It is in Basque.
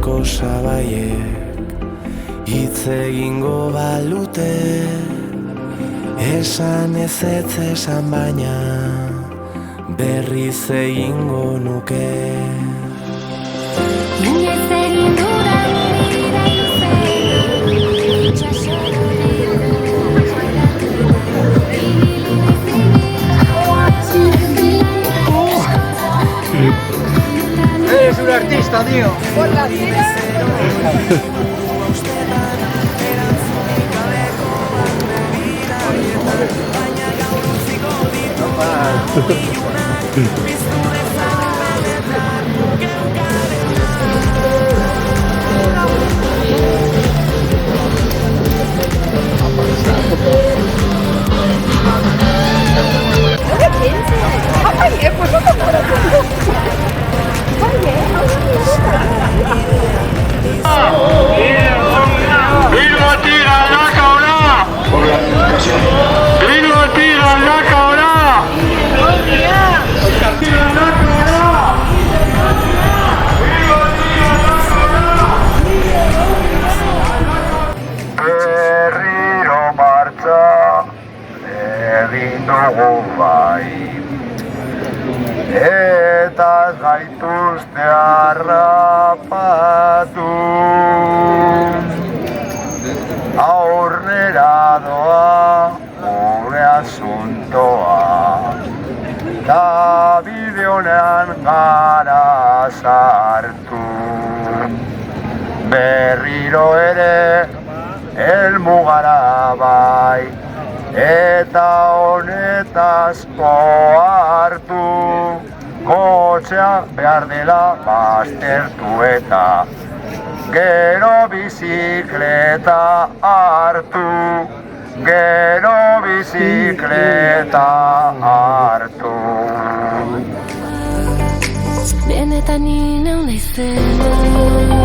Bertoko sabaiek hitz egingo balute, esan ezetz esan baina berriz egingo nuke. Inoiz egin dudan bida luzea, itxasoro Eres un artista, tío. Por la cera. Pues no te mueras. ¡Bilbo tira la cabra! ¡Bilbo tira la cabra! ¡Oscar tira la cabra! ¡Bilbo tira la cabra! Berriro martxa egin dugu bai, eta ez gaituzte harrapatu. Aurrera doa gure asuntoa, eta bide honean gara sartu. Berriro ere helmugara bai, eta honetazko hartu. Kotxea behar dela baztertu eta gero bizikleta hartu, gero bizikleta hartu. benetan inen naizena.